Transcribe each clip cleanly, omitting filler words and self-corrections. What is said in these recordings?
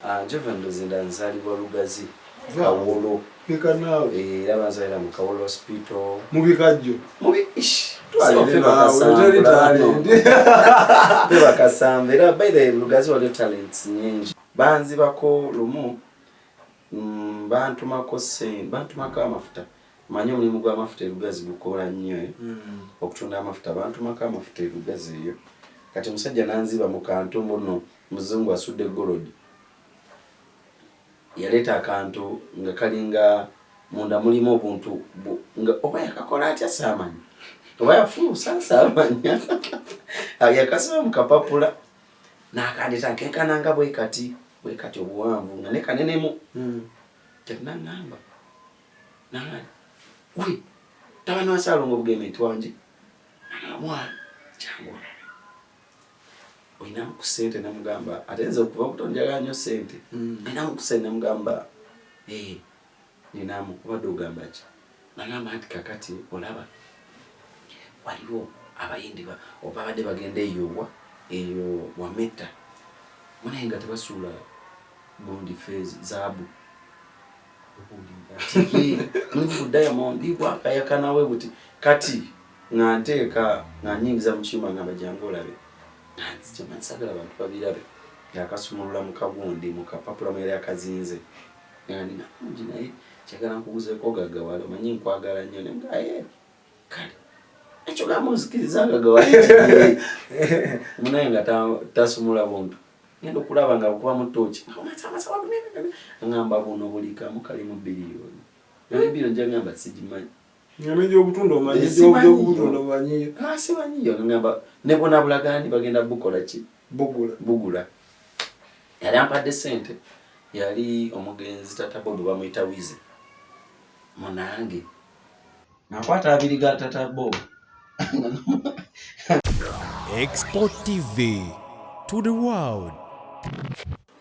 Jovan Luzinda nzalibwa Lugazi Kawolo. Pika nawe. Era bazalira mu Kawolo hospital. Mubikajjo. Twalire bakasamba era by the Lugazi waliyo talents nyingi. Banzibako lumu bantumako amafuta. Manyi omulimu gw'amafuta Lugazi gukola nnyo okutunda amafuta. Bantumako amafuta Lugazi eyo. Kati musajja nanziba mu kantu mbuno muzungu asudde golodi. Yaleta akantu nga kalinga munda mulimu obuntu nga oba yakakola atya samanyi oba yafuusa samanyi yakasaba mu kapapula n'akandeta nkenkananga bwe kati obuwanvu nga ne kanenemu kyannangamba nangani we tabana wasalongo bugementi wanje mwana kyangu oyinamu ku ssente namugamba atenza okuva okutonjala nnyo ssente oyinamu ku ssente namugamba ninamu kubadde ogamba ki nagamba nti kakati olaba waliwo abayindi oba badde bagenda eyo wameta munaye nga tebasuula gondi fezi zaabu mulimu Diamond bwakayakanawe buti kati nga nteeka nga nyingiza mu kiyuma ngamba jangu olabe sagala abantu babirabe yakasumulula mu kagundi mu kapapula mwere akazinze ngani namungi naye kyagala nkubuzeeko gaggawale omanyi nkwagala nnyo ne mugaye kale ekyo gamuzikiriza gaggawale munaye nga tasumula buntu ngenda okulaba nga bukuba mu tooki ngamba buno buli kamu kali mu biliyoni ebiro nja ngamba sigimanyi nyame gy'obutunda omanyi gy'obutunda omanyi simanyiyo ngamba ne bona bulagandi bagenda bukola ki bugula yali ampadde ssente yali omugenzi tata Bob bamuyita Wize munange nakwata abiri ga tata Bob Export TV to the world.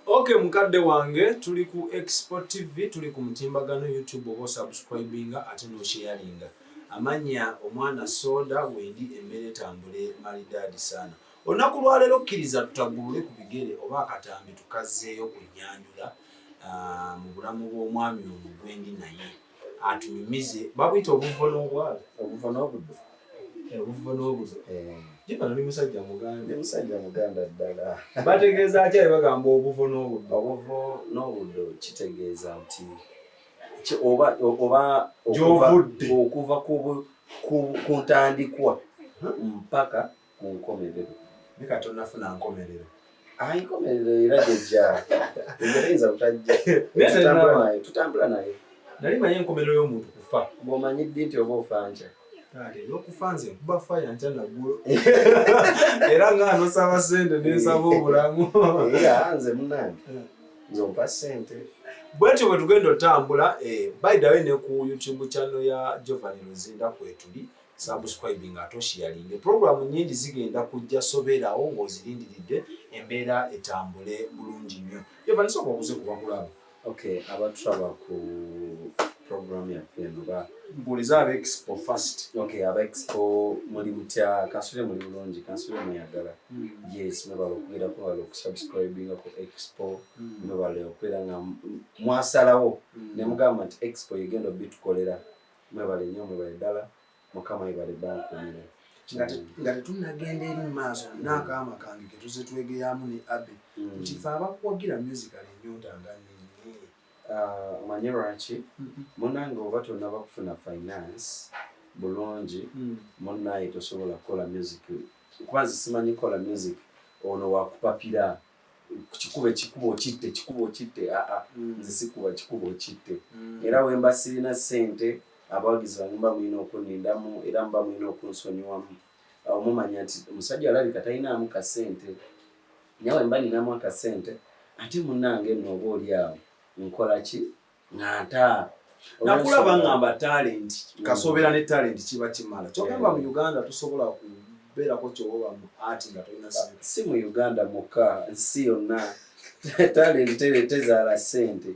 Okay, mukadde wange tuli ku Export TV, tuli ku mutimbagano YouTube oba subscribinga ate no sharinga. Amanya omwana soda wendi emmere tambule malidadi sana. Olunaku lwaleero kkiriza tutagulule ku bigere oba akatambi tukazzeeyo kunyanyula mu bulamu bw'omwami ono gwendi naye atunyumize babuyita obuvono obwala obuvono obuzo jibano ni musajja muganda ddala bategeeza atya bagamba obuvono obudo kitegeeza nti oba okuva ku ntandikwa mpaka ku nkomerero nika tonafuna nkomerero nkomerero era jejja engereza utajja tutambula naye nali manye enkomerero y'omuntu kufa bw'omanyidde nti oba ofanja n'okufa nze nkuba faya ntya naggulo era ng'anosaba ssente n'ensaba obulamu era nze munange nze ompa ssente bwetyo bwe tugenda otambula by the way ne ku YouTube channel ya Jovan Luzinda kwetuli subscribing atoshiyalinge programu nyingi zigenda kujja soberawo ng'ozirindiridde embeera etambule bulungi nnyo Jovan sooka okuze kubakulaba okay abatulaba ku program ya eno mbuliza aba expo first okay aba expo muli mutya kasule muli bulungi kasule muyagala yes mwebala okugira ko wala okusubscribinga ku expo mwebala okugira nga mwasalawo ne mugamba nti expo yegenda bitukolera mwebala nnyo mwebala ddala mukama yebale bankumira nga tetunagenda eri mu maaso n'akaama kange ke tuze twegeyamu ne abe nti fe abakuwagira musical ennyota nga nini manyi lwaki munange oba tonna bakufuna finance bulungi munnaye tosobola kukola music kwanza simanyi kukola music ono wakupapira kikubo kitte nze sikuba kikubo kitte era wemba sirina ssente abawagizi bange mba mulina okunindamu era mba mulina okunsonyiwamu mumanya nti omusajja alabika talinaamu kasente nawe mba ninamu akasente ate munnange nno oba oli awo nkola ki nganta nakulaba ngamba talent kasobera ne talent kiba kimala kyogamba mu Uganda tusobola kubeerako kyoba mu art nga tolina si mu Uganda muka nsi yonna talent tezaala ssente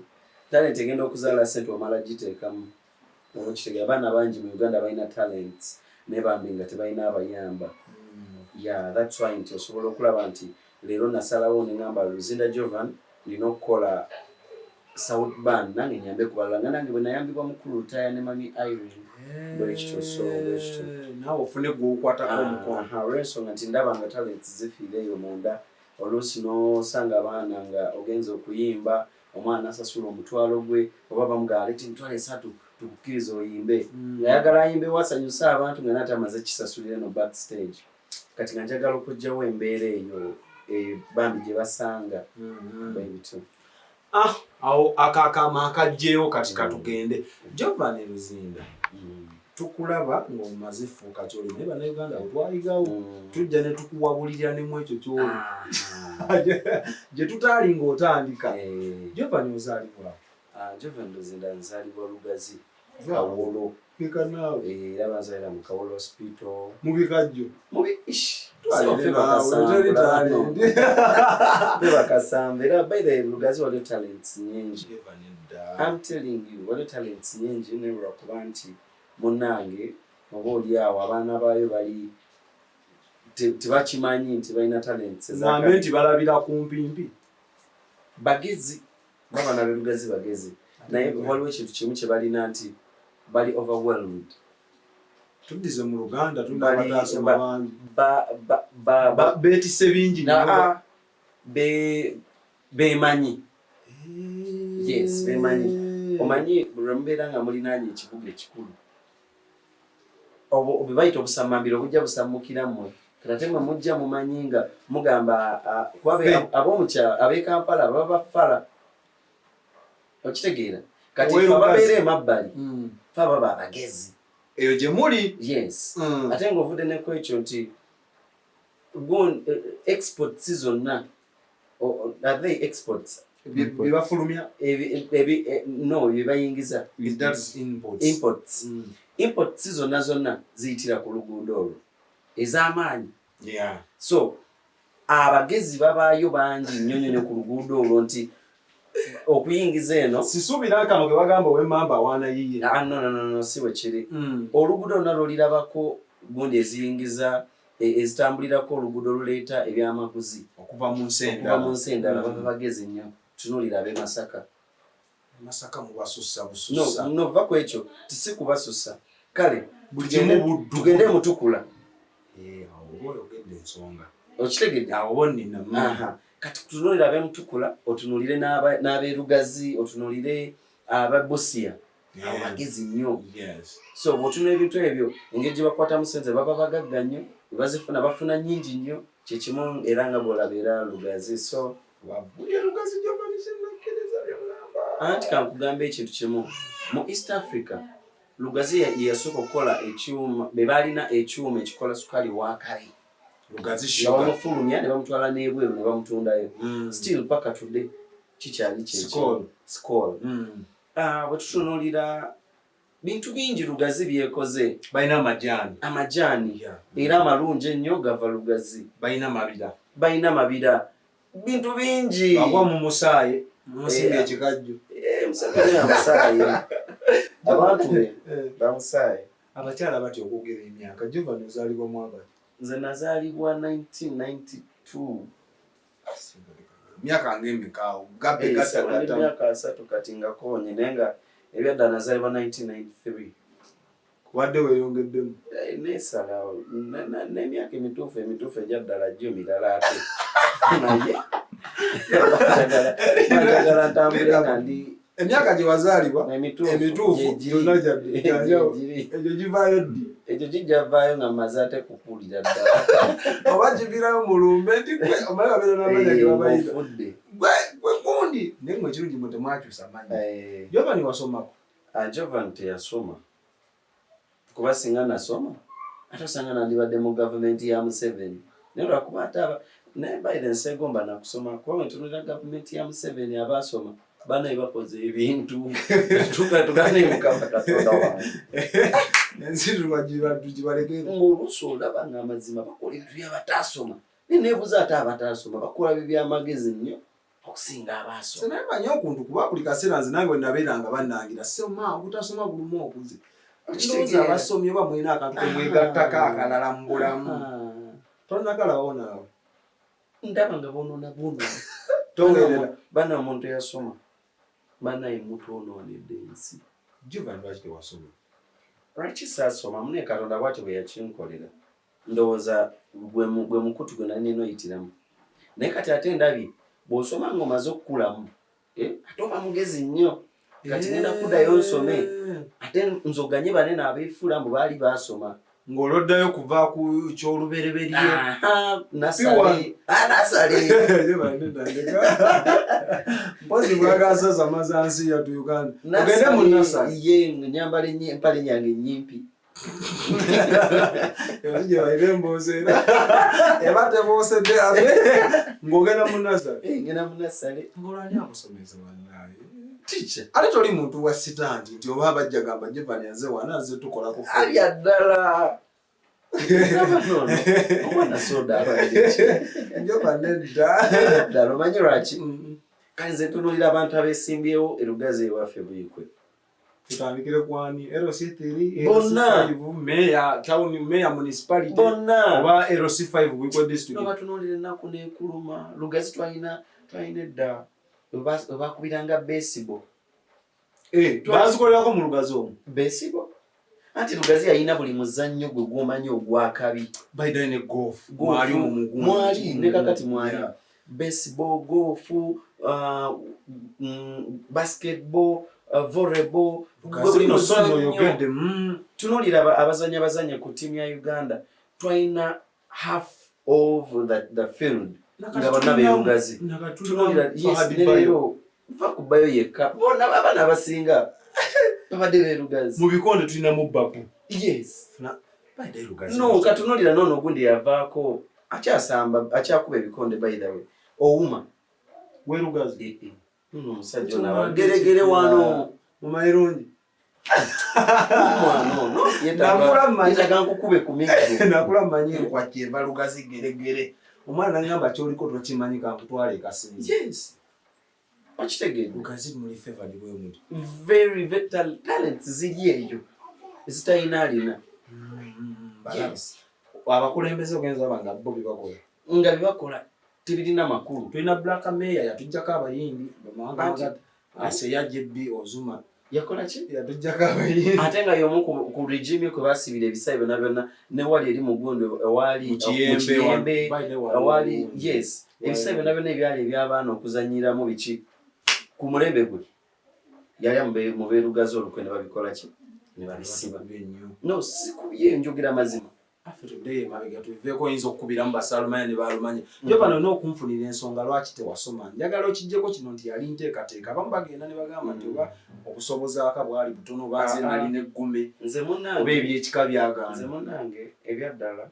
talent egenda okuzaala ssente omala giteekamu okitegeera abaana bangi mu Uganda balina talents naye bambi nga tebalina abayamba yeah that's why nti osobola okulaba nti leero nasalawo ne ngamba Luzinda Jovan nina okukola South Band nange nyambe kubalala nange bwe nayambibwa mukulu taya ne mami Irene bwekityo so bwekityo nawe ofune gw'okwatako omukono olw'ensonga nti ndaba nga talents zifiireeyo munda oluusi n'osanga abaana nga ogenza okuyimba omwana asasula omutwalo gwe oba bamugala leti emitwalo 3 tukukkiriza oyimbe ngayagala ayimbe wasanyusa abantu nga natamaze kisasulire no backstage kati nga njagala okugjawo embeera eyo bambi gye basanga bwebityo awo akakama akajjeyo kati katugende Jovan Luzinda tukulaba ng'omaze fuuka kyoli naye bannayuganda otwayigawo tujja ne tukuwabulira ne mu ekyo kyoli gye tutaali ng'otandika Jovan ozaalibwa Jovan Luzinda nzaalibwa Lugazi Kawolo era bazaalira mu Kawolo hospital mu bikajjo bakasamba era by the Lugazi waliyo talents nyingi. I'm telling you waliyo talents nyingi nebula kuba nti munnange oba oli awo abaana baayo bali tebakimanyi nti balina talents nambe nti balabira ku mpimpi bagezi babaana be Lugazi bagezi naye waliwo ekintu kimu kye balina nti bali overwhelmed. Tudize mu Luganda tunabataasoma betise bingi bemanyi yes bemanyi omanyi bulambera nga mulinaanye ekibuga ekikulu obo obibayita obusamambiro obujja busamukira mmwe kati mwe mujja mumanyi nga mugamba ab'omukyala ab'e Kampala baba bafala okitegeera kati babeera emabbali fa baba abagezi eyo gye muli yes ate ng'ovudde ne ku ekyo nti exports zonna are they exports bibafulumya no byebayingiza imports imports zonna ziyitira ku luguudo olwo ez'amaanyi so abagezi babaayo bangi nnyo ku luguudo olwo nti okuyingiza eno sisuubira akano ke bagamba ow'emmamba awaana yiye no si bwe kiri oluguudo lonna lolirabako gundi eziyingiza ezitambulirako oluguudo oluleeta ebyamaguzi okuva mu nsi endala baba bagezi nnyo tunuulira ab'e Masaka mubasussa busussa no va ku ekyo tisi kubasussa kale tugende mutukula awo oyogedde ensonga okitegedde awo bonnina kati tunuulire ab'emutukula otunuulire n'ab'e Lugazi otunuulire Busia abo bagezi nnyo so bw'otunula ebintu ebyo engeri gye bakwatamu sente baba bagagga nnyo bazifuna bafuna nnyingi nnyo kyekimu era nga bw'olaba era Lugazi so Lugazi gy'omanyisenakkereza by'olamba anti kankugamba ekintu kimu mu East Africa Lugazi yasooka okukola ekyuma be balina ekyuma ekikola sukaali wakale Lugazi sugar bamufulumya ne bamutwala n'ebweru ne bamutundayo still paka today kikyali kyekyo skol bwe tutunuulira bintu bingi Lugazi byekoze balina amajaani era amalungi ennyo gava Lugazi balina mabira bintu bingi bagwa mu musaayi musimba ekikajjo musajja amusaayi abantu be bamusaayi abakyala batya okwogera emyaka Jovan ozaalibwa mwaka nze nazaalibwa 1992 myaka ng'emikaawo gabe gatalata myaka 3 kati nga konye naye nga ebyadda nazaalibwa 1993 wadde weeyongeddemu neesalawo n'emyaka emituufu egyaddala gyo mirala ate naye njagala ntambule nga ndi emyaka gye wazaalibwa emituufu gyonna egyo givaayo ddi ekyo kijjavaayo nga mmaze ate kukuulira ddala oba givirayo mulumbe nti gwe omaye babeera n'amanya ge babayita ofudde gwe gundi naye mwe ekirungi mwe temwakyusa manyi Jovan wasomako Jovan teyasoma kuba singa nasoma ate osanga nandibadde mu gavumenti ya Museveni naye lwakuba ate naye Biden segomba nakusoma kuba bwe ntunulira gavumenti ya Museveni abaasoma banaye bakoze ebintu tugane Mukama Katonda wange ensi tugibaleke ng'oluusi olaba nga amazima bakola ebintu by'abataasoma naye neebuuza ate abataasoma bakola by'amagezi nnyo okusinga abaasoma naye manyi okuntu kuba buli kaseera nze nange wenabeeranga bannangira soma obutasoma bulumu okuze ndowooza abasomye oba mulina akantu kemwegattako akalala mu bulamu tonnakalawo naawe ndaba nga bonoona togerera bana omuntu yasoma bana imutu onoonedde ensi. Jovan lwaki tewasoma? Lwaki saasoma? Mune Katonda bw'atyo bwe yakinkolera. Ndowooza gwe mukutu gwe nali nina oyitiramu. Naye kati ate ndabye bw'osoma ng'omaze okukulamu ate oba mugezi nnyo. Kati ngenda kuddayo nsome ate nzoganye banene abeefuula mbu baali baasoma. Ng'oloddayo kuva ku ky'olubereberye. Nasale. Mpozi bwagasaza amazansi yatu Uganda. Ogende mu nasale. Ye nyambala empale nyange nnyimpi. Yajja bayire Emboozi era. Eba teboosedde abe. Ng'ogenda mu nasale. Ngenda mu nasale. Ng'olani akusomesa wannaye. Teacher. Ate toli muntu wa sitanti nti oba bajja gamba Jovan yaze wana azze tukolako. Alya ddala. Omwana soda abadde. Jovan nedda. Ddala omanyi lwaki? Kale nze ntunuulira abantu abeesimbyewo erugazi ewaffe buyikwe. Tutandikire kwani LC3 Bonna. Mayor town mayor municipality Bonna. oba LC5 buyikwe district. Batunuulira ennaku n'ekuluma. Lugazi twalina edda. Bakubiranga baseball. Bazikolerako mu Lugazi omwo. Baseball? Anti Lugazi yalina buli muzannyo gwe gw'omanyi ogwakabi. Baidane ne golf. Mwali mu mugumu. Mwali ne kakati mwali. Baseball, golf, basketball, volleyball. Buli muzannyo yogedde. Tunuulira abazanya ku ttiimu ya Uganda. Twalina half of the field. Nga bonna beerugazi. Tunuulira leero va kubbayo yekka. Bonna abaana abasinga babadde beerugazi. Mu bikonde tulinamu Babu. Yes. Baidane Lugazi. No, katunuulira noono ogundi yavaako akyakuba ebikonde by the way. Owuma. We Lugazi. Nono omusajja ono geregere wano. Mumayirungi. Mwana ono yetaga nkukube ku mikro. Nakula mmanyi kwakyeva Lugazi geregere. Omwana ngamba kyoliko tokimanyi kankutwala ekasinzi. Yes. Wakitegedde. Lugazi muli favored bwe muti. Very talents ziri eyo. Zitalina alina. Yes. Abakulembeze ogenza banga bo bibakola. Nga bibakola tebirina makulu. Tulina Black Mayor yatujjako abayindi bamawanga magati. Ase yajebbi Ozuma. Yakola ki? Yatujjako abayindi. Ate nga y'omu ku regime kwe basibira ebisayi byonna ne wali eri mu Ggundu ewali Kiyembe ewali yes. Ebisayi byonna ebyali eby'abaana okuzanyiramu biki ku mulembe gwe. Yali mu beerugazi olukwe ne babikola ki? Ne babisiba. No, sikubye njogera mazima. Today mabega tuveeko oyinza okukubiramu basaalumanya ne baalumanya. Jovan olina okunfunira ensonga lwaki tewasoma. Njagala okiggyeko kino nti yali nteekateeka. Abamu bagenda ne bagamba nti oba okusobozaaka bwali butono baze nalina eggume. Nze munnange oba ebyekika byagamba. Nze munnange ebyaddala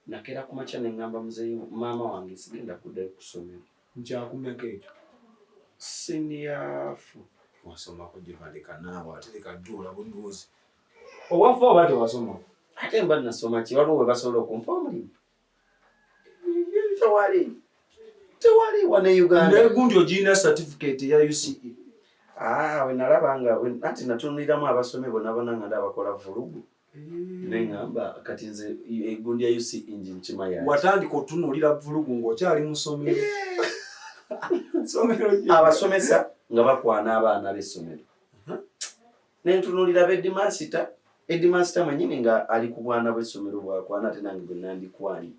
nakera ku makya ne ŋŋamba muzeeyi maama wange sigenda kuddayo ku ssomero. Nkyakumeka ekyo. Siniafu. Wasomako Jovan leka naawe ate leka ddoola bunduuzi. Owafa oba tewasomako? Ate mba nasoma ki waliwo we basobola okumpa omulimu? Tewali wane Uganda. Negundi ogirina certificate ya UCE. We nalaba nga anti natunuliramu abasome bonna nga ndabakola vulugu. Ne ŋŋamba kati nze egundi ya UCE nji nkima yaaki. Watandika otunuulira vulugu ng'okyali mu ssomero. Abasomesa nga bakwana abaana b'essomero. Ne ntunuulira b'Headmaster. Headmaster mwennyini nga ali ku bwana bw'essomero bwakwana ate nange bwe nandikwanye.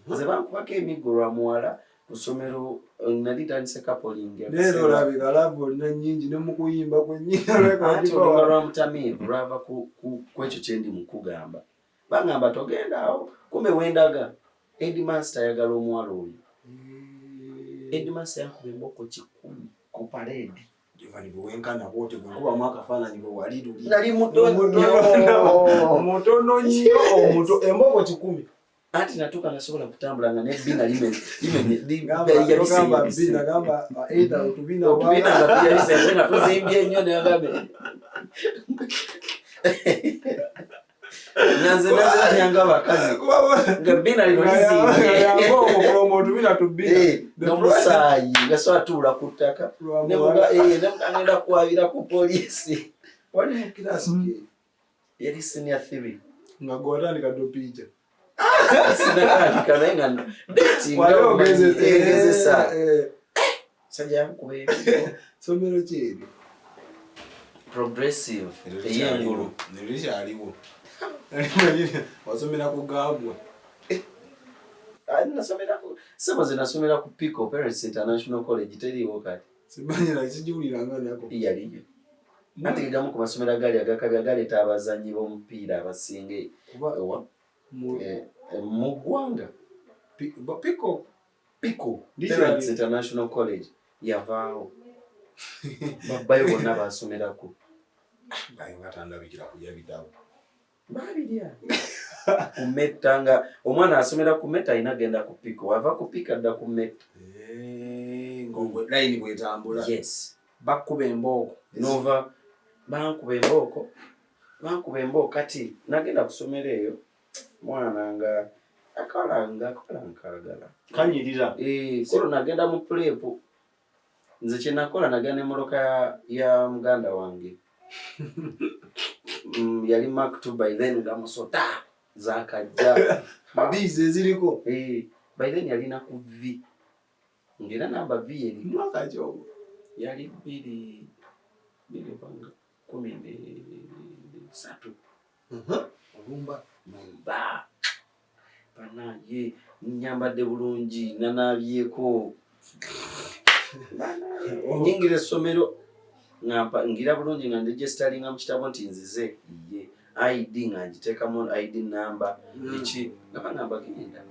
Nze bankubako emiggo lwa muwala ku ssomero nali tandise kapolingi. Leero olabika laabu olina nnyingi ne mu kuyimba kwennyini. Ate olumba lwa mutamiivu lwava ku ekyo kye ndi mu kugamba. Bangamba togenda awo. Kumbe wendaga Headmaster ayagala omuwala oyo. Headmaster yankuba emboko 10 ku parade. Jovan bwenkana bwote bwenkuba mwakafaananyi bwe wali luli. Nali mutono nnyo omuto emboko 10. Anti natuuka nasobola kutambula nga nebbina gamba either otubina nga tuzimbye nnyo neyagambe nanze nyanga abakazi nga bbina lino lizimbye n'omusaayi gasobola tuula ku ttaka agenda kwabira ku poliisi. wali mu kirasi yali senior 3 nga gwatandika topiija sinatandika naye nga dating egezesa Sajja yankuba somero kyeri progressive ey'engulu nilikyaliwo wasomera ku gaabwa nasomera ku sebo nasomera ku Pico Parents International College teriiwo kati simanyira kijiwuliranga nako yaliyo ate gamu ku masomero agali agakabi agaleeta abazannyi b'omupiira abasinge mu ggwanga. Pico Parents International College yavaawo babbayo bonna basomerako bayo batandabikira kulya bitabo babirya kumetta nga omwana asomera ku Meta alina agenda ku Pico wava ku Pico adda ku Meta ngongwe line bwetambula yes bakuba embooko nova bankuba embooko kati nagenda kusomera eyo mwana nga akalanga nkagala kanyirira kolo nagenda mu prep nze kye nakola nagenda emmotoka ya muganda wange yali Mark 2 by then nga musota zakajja bize ziriko by then yalina ku V ngira namba V yali mwaka kyo yali 2013 olumba banaye nyambadde bulungi nanabyeko nyingira essomero ngira bulungi nga ndigestalinga mu kitabo nti nzize ye ID nga ngiteekamu ID number eki ngamba genda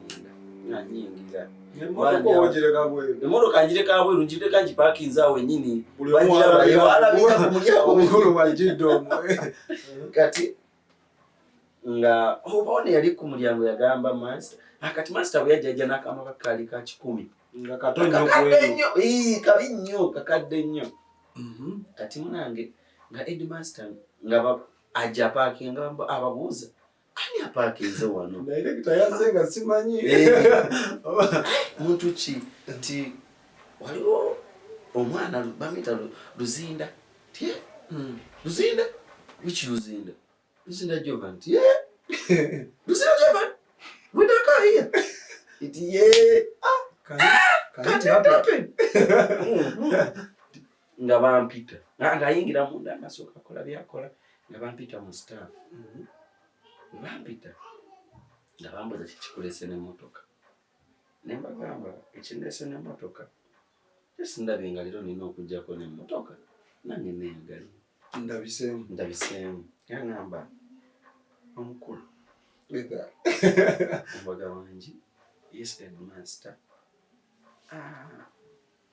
nga nyingira emmotoka ngireka bweru ngireka ngipaakinze awo ennyini kati nga obaone yali ku mulyango yagamba master akati master bwe yajja n'akamaka kali ka 10 nga katonyo kweno kabi nnyo kakadde nnyo kati munange nga headmaster nga ajja paakinga ababuuza ani apaakinze wano director yazze nga simanyi muntu ki nti waliwo omwana bamita Luzinda tie Luzinda which Luzinda Jovan tie Luzinda Jovan we don't go here it can it happen nga bampita nga ayingira munda amasooka akola byakola nga bampita mu staff bampita nga bambuza kikulese n'emmotoka ne mbagamba ekindeese n'emmotoka ndabye nga leero nina okugyako n'emmotoka nange neeyagali ndabiseemu yaŋŋamba omukulu ombaga wangi yes headmaster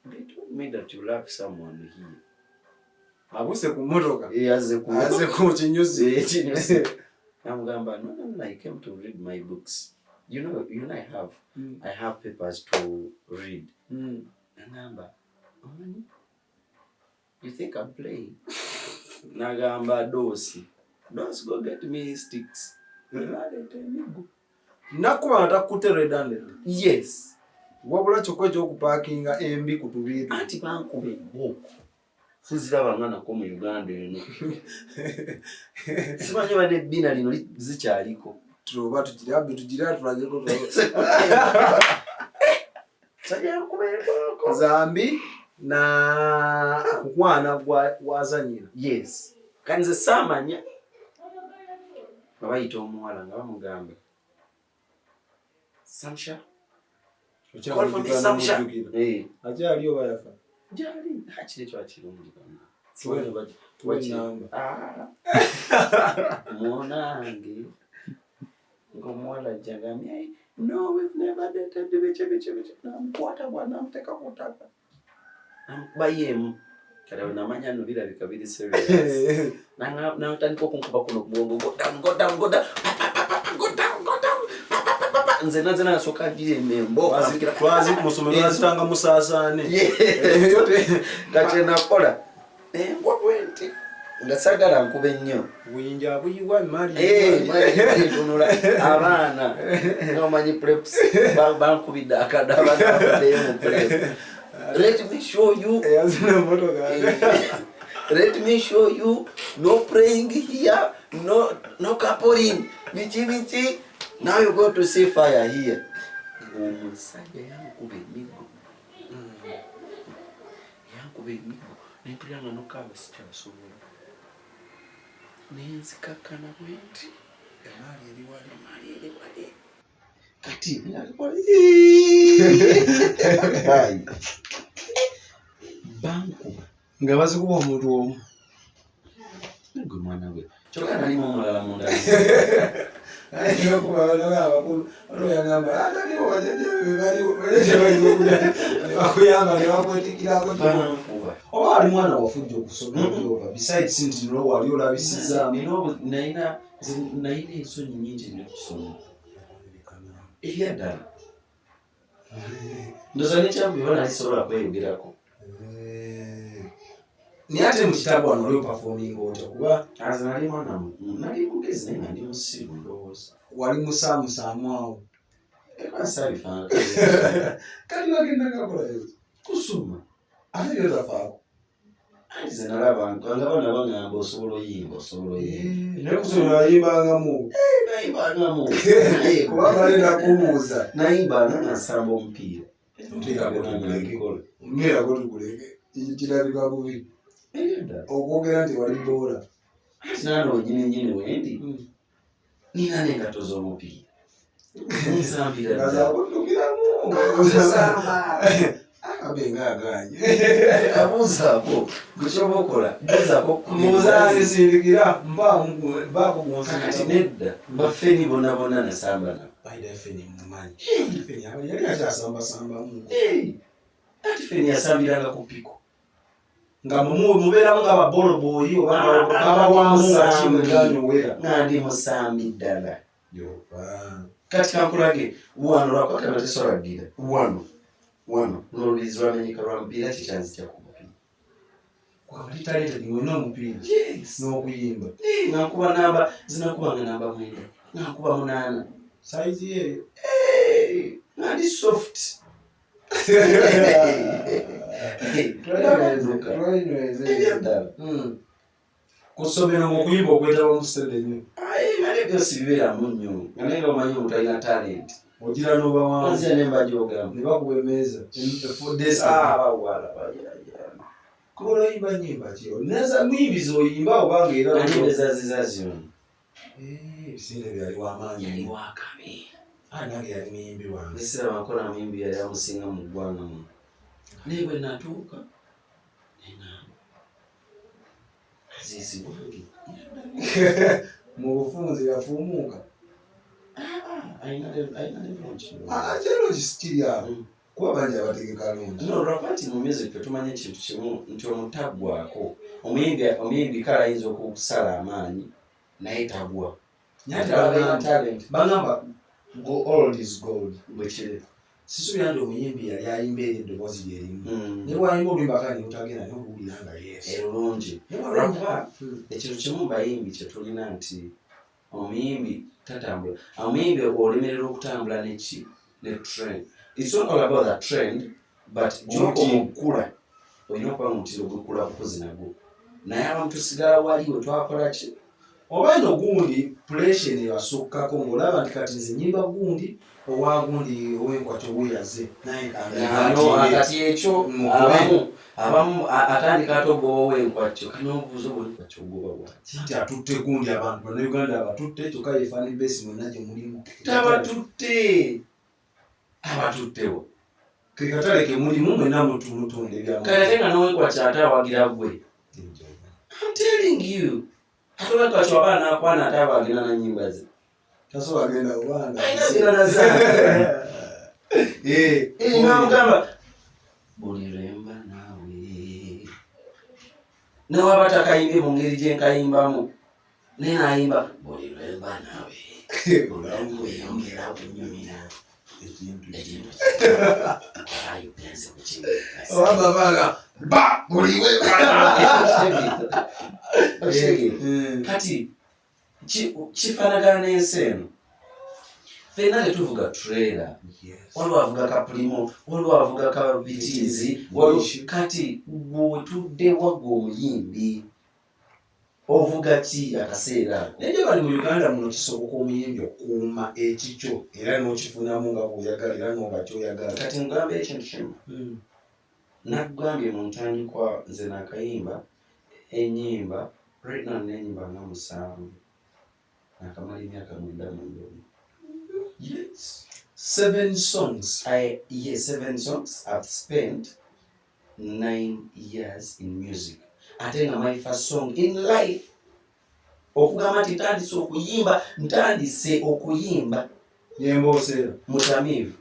they told me that you love someone here abuse ku motoka aze ku kinyuzi namugamba no I came to read my books you know I have papers to read nagamba you think I'm playing nagamba dosi go get me sticks nakuba atakute redundant yes wabula kyokka ekyokupaakinga embi ku tubiitu anti bankube booko sizirabanganako mu Uganda eno simanyi badde ebbina lino zikyaliko tuba tugira tulageko zambi na kukwana wazanyira yes kanze saamanya nga bayita omuwala nga bamugamba Samsha call for me Samsha akyali oba yafa jali hakiri ekyo akirungi mwonange ng'omuwala jagambye no we've never dated bice namukwata bwana namuteka kutaka namukubayemu kale namanya no birabika biri serious natandika okunkuba kuno kubwongo go down nze nasooka embo twazi musomero azitanga musaasaane kati nakola embwa 20 nga sagala nkube nnyo buyinja buyiwa mali tunula abaana nomanyi preps bankubidde akadabadeyo mu prep let me show you let me show you no praying here no coupling bichi now you go to see fire here omusajja yankuba emigo benyigo nempulira nga nokaawe sikyasobola nenzikakkana bwenti emaali eri wale kati bankuba nga bazikuba omuntu omu gwe mwana we kyokka nalimu omulala munda oba ali mwana wafujja okusoma besides nti nolo wali olabisiza nalina ensonyi nyingi nyokusoma eryaddala ndoza nekyambiba nalisobola kweyogerako naye ate mu kitabu wano oli opafominga otya kuba nali mwana nali mugezi naye nga ndi musiru ndowooza wali musaamusaamu awo ekwasabifaana kati wagenda kakolayo kusoma ate byotafaako anti ze nalaba nga bana bagamba osobola oyimba naye kusoma yayimbangamu nayimbangamu kuba balenda kumubuuza nayimba nga nsamba omupiira omupiira gotuguleke kirabika bubi okwogera nti wali boola nano nyini wendi nina n'engato z'omupiira nsambira akabenga aganye abuuzaako gwekyova okola muzazisindikira mbaako kati nedda baffeni bonabona nasamba nabo feni mumanyi yali akyasambasambamu ati feni yasambiranga ku piko nga mubeeramu ng'ababoloboyi obawamuwera nga ndi musambi ddala kati kankulage wano lwakwakana tesolwaddira wano n'olubirizi lwamenyeka lwa mupiira kikyanzitya ku mupiira kwabalitalentedinwena omupiira n'okuyimba nankuba namba zinakubanga namba 9 nankuba 8 saizi yeyo nga ndi soft kusomera ng'okuyimba okwetaba musede nnyo mane byosi bibeeramu nnyo nga naye nga omanyi omuntu alina talenti ogira nobawanzia nembajogamba ne bakuba emeeza abawala kuba oyimba nyimba ki neza mwimbi zoyimba obanga era nyimba ezazizazioni ebiseera byali wamaanyi wakabe nange yali muyimbi wange ebiseera bankola muyimbi yali amusinga mu ggwanga mu naye bwe natuuka azizi wange mu bufunze yafuumuuka kyero kisikiri awo kuba bangi abategeka lungi lwakati mu music tetumanyi ekintu kimu nti omutaggwako omuyimbi kale ayinza okusala amaanyi naye tagwa bagamba old is gold bwekiri sisubira nti omuyimbi yali ayimba eri eddoboozi lyerimu naye wayimba oluyimba kale niotagenda nokuwulira nga erulungi lwakuba ekintu kimu bayimbi kyetulina nti omuyimbi tatambula omuyimbi olemerera okutambula ne trend. It's not all about the trend but gy'okula olina okuba mutiro gwekula kukozi nagwo naye abantu tusigala waliwo twakola ki oba ino gundi puression ebasukkako ng'olaba nti kati nze nyimba gundi owa gundi ow'enkwatyo weyaze naye kati ekyo abamu atandika ate ogoba ow'enkwatyo kanobuuza obwenkwatyo ogoba bwaki nti atutte gundi abantu bannayuganda abatutte kyokka yefaani besi mwena gye mulimu abatuttewo ke katale ke mulimu mwena mutunde byamu kaleke nga n'ow'enkwatyo ate awagira gwe I'm telling you atobaka chwabana akwana ataba agenda na nyimba ze taso agenda obanga ayina na zake ngamba buliremba nawe nawabata kayimbe mu ngeri gye nkayimbamu nena ayimba buliremba nawe bulamu yongera kunyumira ekintu ayo penze kuchimba obabaga ba buliwe kati kifanagana n'ensi eno fena tetuvuga trailer waliwo avuga kapulimo waliwo avuga kabitiizi kati bwotudde wagga omuyimbi ovuga ki akaseera naye bali mu Uganda muno kisoboka omuyimbi okuuma ekikyo era n'okifunamu nga bw'oyagala era n'oba kyoyagala kati mugambe ekintu kimu Nagambye mu ntandikwa nze nakayimba ennyimba right now n'ennyimba nga 7 nakamala emyaka 9 mu ndomo. Yes. 7 songs. 7 songs. I've spent 9 years in music. Ate nga my first song in life okugamba nti ntandise okuyimba Emboozi mutamivu.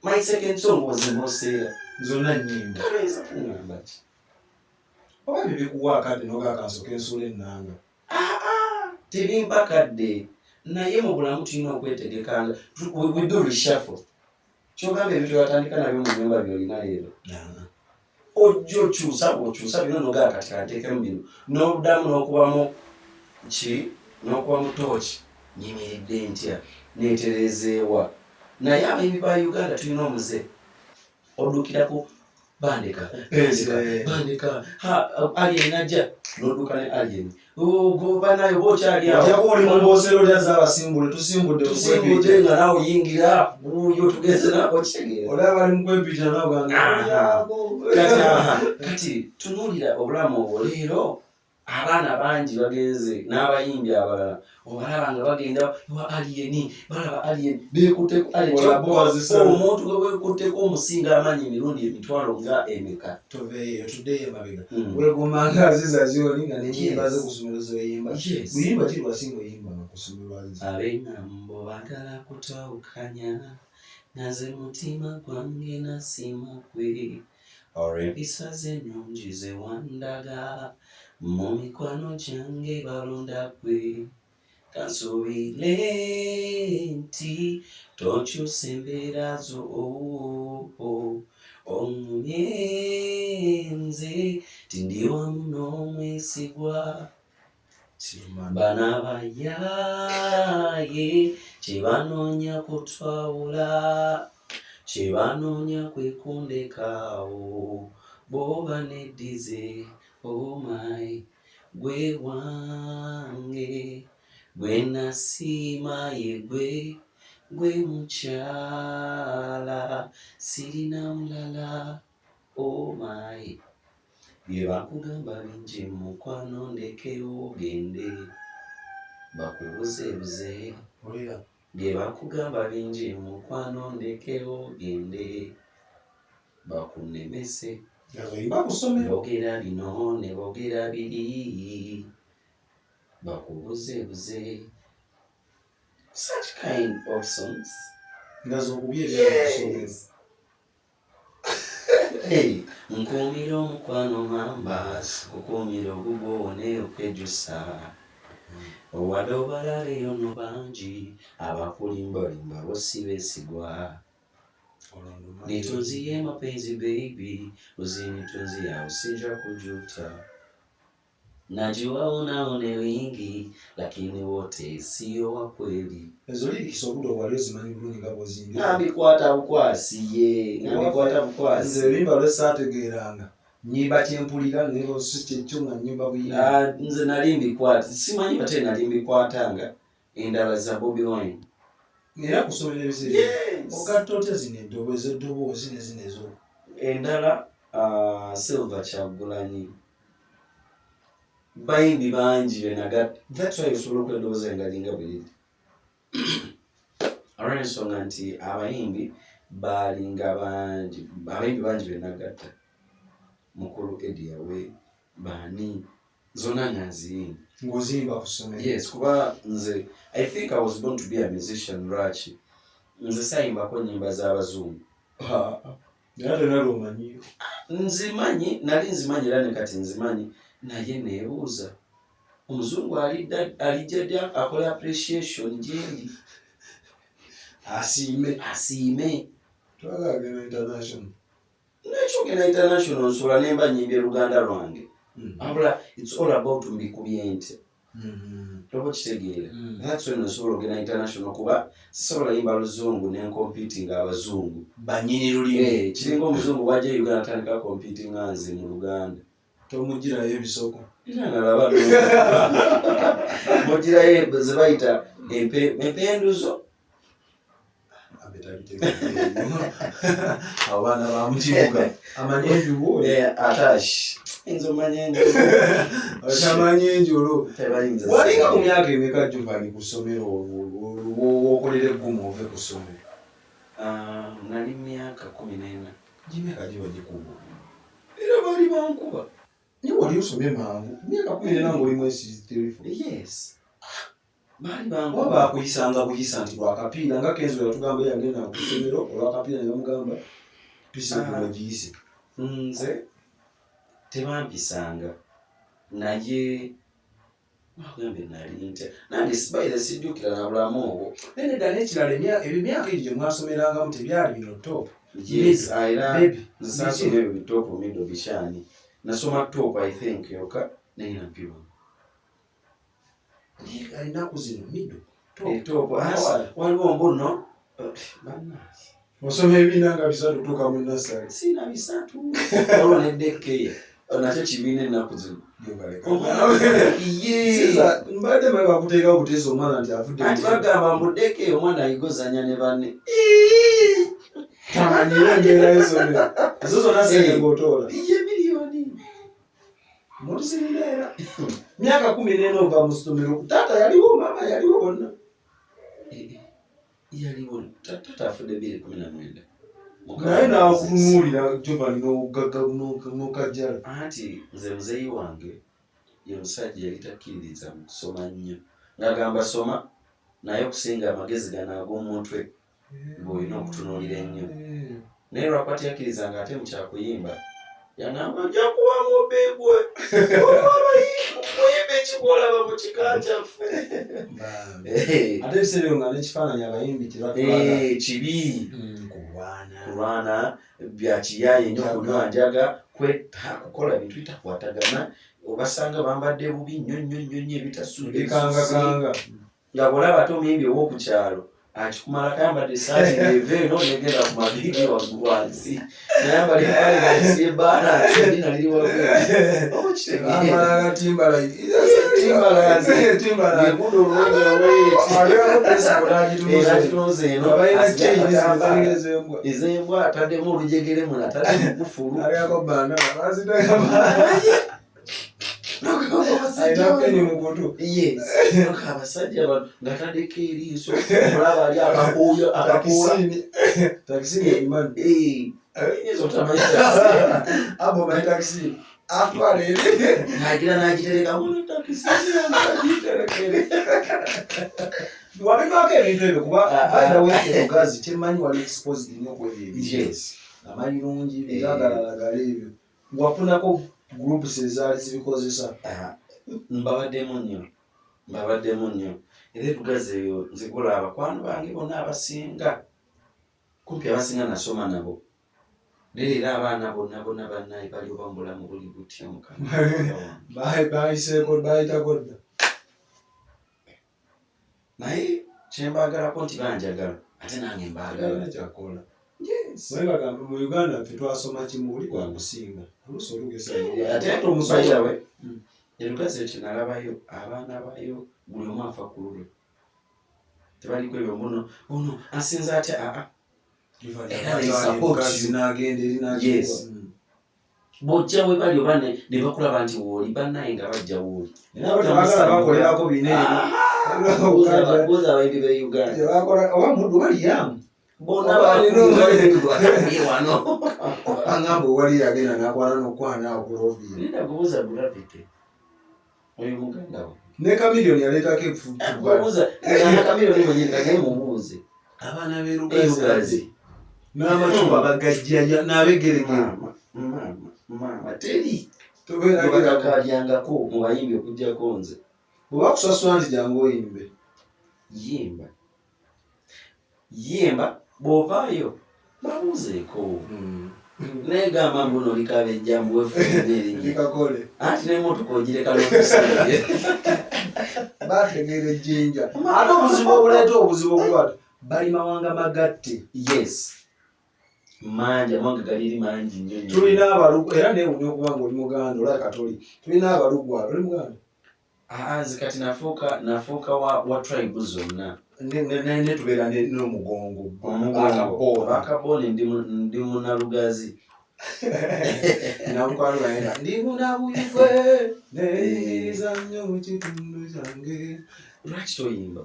My second song was Emboozi. Zonna nnyimba. Praise kungamba ki? Oba bibikuwa akadde n'ogakanso k'ensula ennanga. Tebimpa kadde. Naye mu bulamu tulina okwetegekanga. We do reshuffle. Kyogamba ebintu byatandika nabyo mu nyumba byolina leero. Ojjo okyusa bino nogaa kati kanteekemu bino. N'obuddamu n'okubamu n'okubamu tooki. Nyimiridde ntya neetereezeewa. Naye abayimbi ba Uganda tulina omuze. Oddukirako bandika bandika alien najja n'odduka ne alien banayo bokyali awo oli mu mboosero lya z'abasimbule tusimbudde nga nawe oyingira buuyo tugeze nako kitegeera olaba bali mu kwepita kati tunuulira obulamu obwo leero abaana bangi bagenze n'abayimbi abalala obalaba nga bagenda wa alien balaba alien beekutteko omuntu gwe weekutteko omusinga amanyi emirundi emitwalo nga emeka toveeyo tuddeyo emabega wegomanga aziza zioli nga n'enyimba ze ku ssomero z'oyimba buyimba kiri wasinga oyimba nga ku ssomero aziza ab'engambo baagala kutawukanya naze mutima gwange nasima kwe olw'empisa z'ennungi ze wandaga mu mikwano gyange balonda kwe kansuubire nti tokyusa embeera zo onnumye nze tindi wamu n'omwesigwa bano abayaaye kye banoonya kutwawula kye banoonya kwekundekaawo boba neddize oh my gwe wange gwe nasiima ye gwe mukyala sirina mulala oh my bye bakugamba bingi mukwano ndekeyo ogende bakubuzeebuze bye bakugamba bingi mukwano ndekeyo ogende bakunemese boogera bino ne boogera biri bakubuzeebuze such kind of songs nkuumira omukwano mamba okuumira ogugwowone okwejusa owadde obalaleyo no bangi abakulimbalimba bosi beesigwa nitunzie mapenzi baby uzinitunzi ya usija kujuta najua unaone wingi lakini wote sio wa kweli ezoli kisobudo wali zimanyi bulungi ngabo zingi nabikwata bukwasi nabikwata bukwasi nze limba lwesaategeeranga nyimba kyempulira nebo sikyo nga nyimba buyimba nze nalimbikwata simanyi bate nalimbikwatanga endala za Bobi Wine era kusomera ebiseera okatote eddoboozi nezinezo endala Silver Kyagulanyi bayimbi bangi benagatta that's why osobola okwedobooza engalinga bweri olw'ensonga nti abayimbi balinga bangi abayimbi bangi benagatta mukulu ediyawe bani zona nyanziyimba ng'oziyimba ku ssomero yes kuba nze I think I was born to be a musician lwaki nze sayimbako nnyimba z'abazungu era tenalwomanyiyo nali nzimanyi era ne kati nzimanyi naye neebuuza omuzungu alijja dda akola appreciation gyendi asiime twagagenda international nekyogenda international nsula nemba nyimbye luganda lwange abula it's all about mbikubye nte toba kitegeera that's when nsobola ogenda international kuba sisobola yimba luzungu nencompeting abazungu banyini lulimi kiringa omuzungu bwajja Uganda atandika competing nze mu Luganda tomugirayo ebisoko nalaba mugirayo ze bayita empenduzo abaana ba mu kibuga amanyi enjubu atash enzo manyenjo otamanyi enjulu walinga mu myaka emeka Jovan ku ssomero okolera eggumu ove ku ssomero? Nali myaka 14. Gimeka giba gikuba era baali bankuba naye wali osomye mangu myaka 14 ng'oli mwesizi telefoni? Yes, baali bankuba. Oba bakuyisanga kuyisa nti lwakapiira nga Kenzo yatugamba yagenda ku ssomero olwakapiira ne bamugamba tusibulo giyise. Nze tebampisanga naye wagambe nali ntya nange sibaire sijjukira na bulamu obwo. Naye ddala ekirala emyaka egyo gye mwasomerangamu tebyali bino top. Yes, nze sasoma ebyo bitoopu middle bishani. Nasoma top I think yoka nina mpiwa. Alinaku zino middle top waliwo mbuno bannansi osoma ebibiina nga bisatu tuuka mu nasale. Sina bisatu olwo neddekeya nakyo kibiina ennaku zino. Mbadde mwe bakuteeka okuteesa omwana nti afudde. Anti bagamba mbuddekeyo omwana ayigozanya ne banne. Tamanyira embeera y'essomero. Ezo zonna sente ng'otoola. Miliyoni. Mutusinira era. Myaka 14 ova mu ssomero. Taata yaliwo, maama yaliwo bonna. Yaliwo taata afudde 2019. Naye n'akunuulira Jovan n'okajjala. Anti nze muzeeyi wange ye musajja yali takkiririza mu kusoma nnyo. Ng'agamba soma naye okusinga amagezi gano ag'omutwe ng'olina okutunuulira ennyo. Naye lwakati yakkirizanga ate mu kyakuyimba yangamba nja kuwamu obeegwe okuyimba ekigwolaba mu kika kyaffe. Ate ebiseera ebyo nga n'ekifaananyi abayimbi kyebatulaga kibi kulwana bya kiyaaye nnyo kunywa njaga kukola bintu bitakwatagana obasanga bambadde bubi nnyo ebitasuubikanga nga bw'olaba ate omuyimbi ow'okukyalo akikumala kayambadde essaati ng'eva eno negenda ku maviidi waggulu wansi nayambala empale gansi ebalansi erina liri waggulu okitegeera timbalazi olulongeagitunze eno ezembwa ataddemu olujegere muno ataddemu kufulu abasajja nga taddeko eriiso olaba ali akakuula n'agitereka muno takisi wabimako ebintu ebyo kuba bairaweerogazi temanyi wali exposed nnyo kwebyo ebyo amalirungi biragalagala ebyo wafunako groups ezaali zibikozesa. Mbabaddemu nnyo era etugazi eyo nzigula abakwano bange bonna abasinga kumpi abasinga nasoma nabo era abaana bonna bannaye bali oba mu bulamu buli butya bayiseeko dda naye kyembaagalako nti banjagala ate nange mbaagala kyakola. Bagamba mu Uganda ffe twasoma kimu oli gwakusinga oluusi olugesa ate omusajja we erugazi ekyo nalabayo abaana bayo buli omu afa ku lulwe tebaliko ebyo ono asinza atya bojja we bali oba ne bakulaba nti wooli bannaye nga bajja wooli bakolerako boza abayimbi be Uganda oba muddu baliyamu bonna wano angamba owali yagenda nakwana nokwana awo kulovia nenda kubuuza Bulavite oyo muganda we ne Kamiliyoni yaleetako kubuuza Kamiliyoni mwenye naye mubuuze abaana b'erugazi n'amacupa bagajjaya n'abegeregere mama teri tubakalyangako mu bayimbi okujjako nze oba kusasula nti jangu oyimbe yimba bw'ovaayo babuuzeeko negamba mbuno likabejjambu wefulikakole anti n'emmotoka ogireka n'okusabye bategeera ejjinja ate obuzibu obuleeta obuzibu obulwata bali mawanga magatte. Yes, mangi amawanga galiri mangi nnyo tulina abalugu era neewunya okuba nga oli muganda olaba katoli tulina abalugu abo oli muganda nze kati nafuuka wa tribe zonna ne tubera no mugongo akabone ndi munalugazi na mkwalo baenda ndi munabuyigwe neza nnyo mu kitundu kyange lwaki toyimba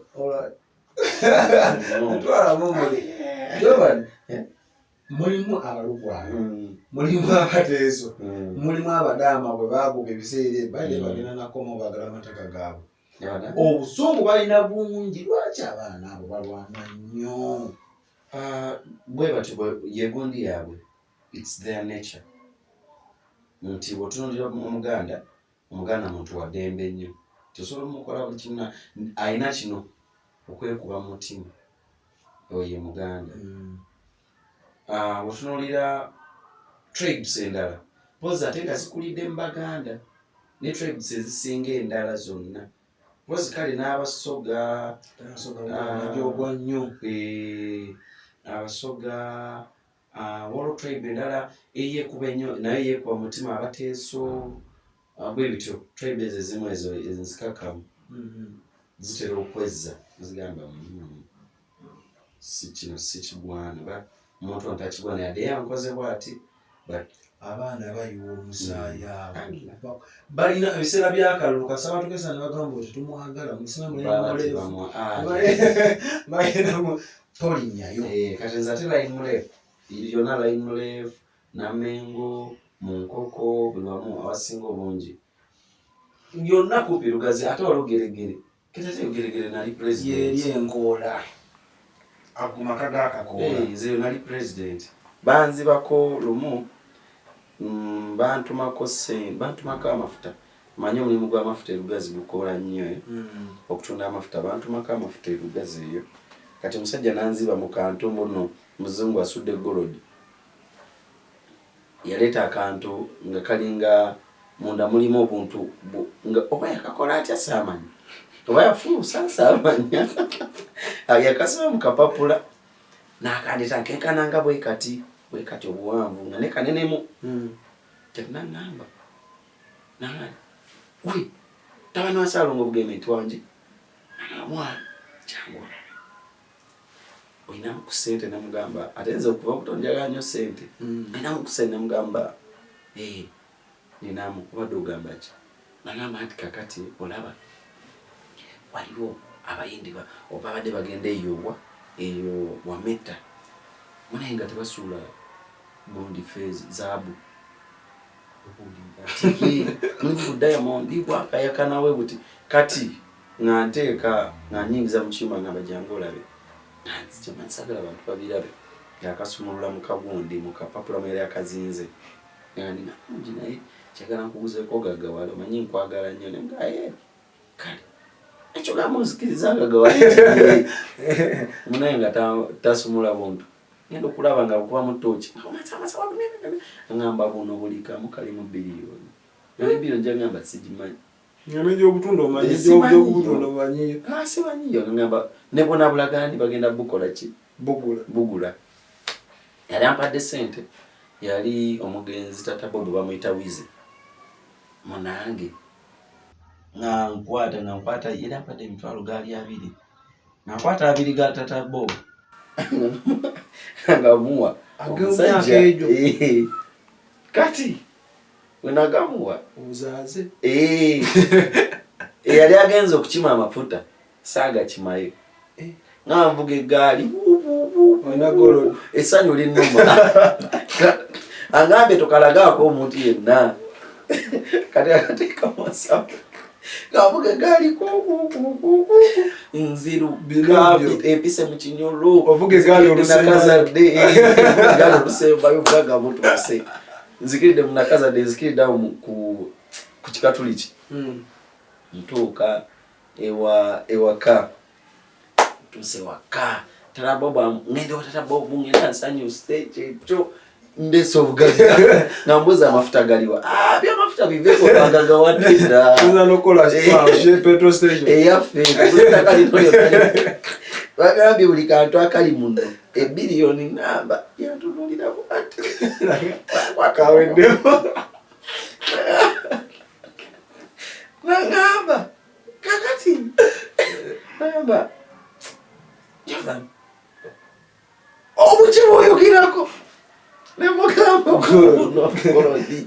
twala mumuli Jovan mulimu abalugwala mulimu abateeso mulimu abadaama bwe baguba ebiseera bali bagenda nakoma bagala amataka gaabwe obusungu balina bungi lwaki abaana abo balwana nnyo bwe batyo yegundi yaabwe it's their nature nti bw'otunuulira omuganda muntu wa ddembe nnyo tosobola omukola buli kimu alina kino okwekuba mu mutima oyo ye muganda bw'otunuulira tribes endala pozi ate nga zikulidde mu baganda ne tribes ezisinga endala zonna pozi kale n'abasoga gyogwa nnyo abasoga waliwo tribe endala eyekuba ennyo naye yekuba mu mutima abateeso bwe bityo tribe ezo ezimu ezo enzikakamu zitera okwezza zigamba si kino si kigwana omuntu ntakigwana yadde yankoze bw'ati abaana bayiwa omusaayi abo balina ebiseera byakalulu kasaba tukesa ne bagamba oti tumwagala musina mulemulevu balinamu tolinyayo kati nze ate line mulevu yonna line mulevu namengo mu nkoko buli wamu abasinga obungi yonna kupi lugazi ate waliwo geregere ketete geregere nali president yeri enkoola agumaka gakakoola nze nali president banzibako lumu bantumako amafuta manyi omulimu gw'amafuta erugazi gukoola nnyo okutunda amafuta bantumako amafuta erugazi eyo kati omusajja nanziba mu kantu muno muzungu asudde golodi yaleeta akantu nga kalinga munda mulimu obuntu nga oba yakakola atya saamanyi oba yafuusa saamanya yakasiba mu kapapula n'akandeeta nkenkananga bwe kati obuwanvu nga ne kanenemu kati naŋŋamba we tabani wa Ssaalongo Bugementi wangi mwana kyangu oyinamu ku ssente namugamba ate nze okuva okutonjagala nnyo ssente oyinamu ku ssente namugamba ninamu obadde ogamba ki nagamba nti kakati olaba waliwo abayindi oba badde bagenda eyo wametta munaye nga tebasuula gondi fezi zaabu mulimu diamond bwakayakanawe buti kati nga nteeka nga nyingiza mu kiyuma nga bajjangu olabe sagala abantu babirabe yakasumulula mu kagundi mu kapapula mu yali akazinze nga nina mungi naye kyagala nkubuzeeko gaggawale omanyi nkwagala nnyo ne mugaye kale ekyo gamba nzikiriza gaggawale munaye nga tasumula buntu ngenda okulaba nga bukuba mu ttooki ngamba buno buli kamu kalimu biliyoni naye biliyoni gyagamba sigimanyi egy'obutunda omanyi egy'obutunda omanyi simanyiyo ngamba ne bona bulagandi bagenda bukola ki bugula yali ampadde ssente yali omugenzi tata Bobo bamuyita wize munange nga nkwata yali ampadde emitwalo gaali 2 nga nkwata 2 ga tata Bobo nga muwa omusajja ejo kati wenagamuwa ozaze yali agenze okukima amafuta saaga kimayo nga nvuga eggaali essanyu linnuma angambe tokalagaako omuntu yenna kati akateeka masafu ngavuga eggaali nziru empise mu kinyolo ovuga eggaali olukazadde eggaali olusembayo bugaga butuse nzikiridde mu nakazadde nzikiridde awo ku kikatuliki ntuuka ewaka tuse waka tata Bobo ngende tata Bobo ngenda nsanyuse ekyo ndeso obugaga nga mbuza amafuta galiwa byamafuta biveeko bagaga wadda nokola petrol station eyaffe bagambye buli kantu akali muno ebiliyoni namba yatunulira bwati kaweddeko nagamba kakati nagamba Golodi.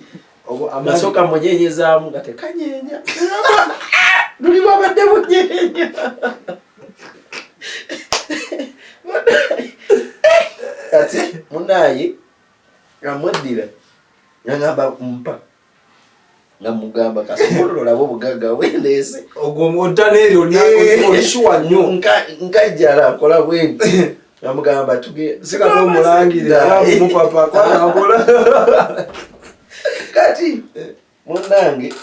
Amasoka munyenyezaamu nga tekanyenya. Nuli babadde munyenya. Ati munaye amudira ngamba kumpa ngamugamba kasokolo labo bugaga wendese ogomotaneri olishuwa nnyo nkajala kola bwenti ngamugamba tuge sika mulangire mupapa kwabola kati munange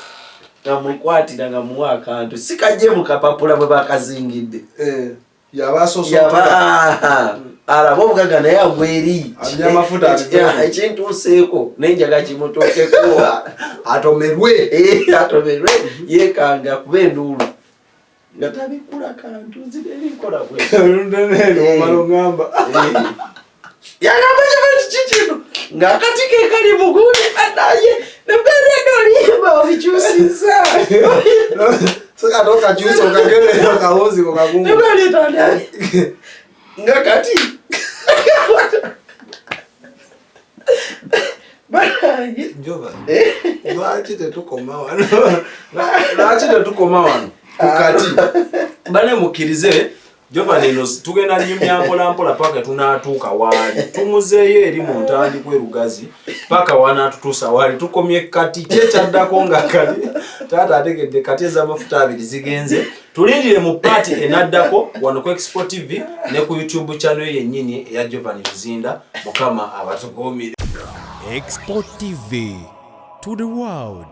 ngamukwatira ngamuwa akantu sikaje mukapapula bwe bakazingidde yabasoso alabo obugaga naye agweri amafuta ekintu useeko nenjaga kimutokeko atomerwe yekanga kuba enduulu nga tabikula kantu nziberinkola bwe ngamba yagamba kikino ng'akatike kali mugundi anaye nebweredoliimba obikyusiza sikatoka kyusa okagerera akawozi kokagungu nebweredolya nga kati Jovan, lwaki tetukoma wano kukati bane mukkirize Jovan eno tugenda nyumya mpola paka tunatuuka waali tumuzeeyo eri mu ntandikwa erugazi paka wanaatutuusa waali tukomye kati kyekyaddako nga kati taata ategedde kati ez'amafuta abiri zigenze tulindire mu paati enaddako wano ku Expo TV ne ku YouTube channel yennyini eya Jovan Luzinda mukama abatukuumire. Expo TV to the world.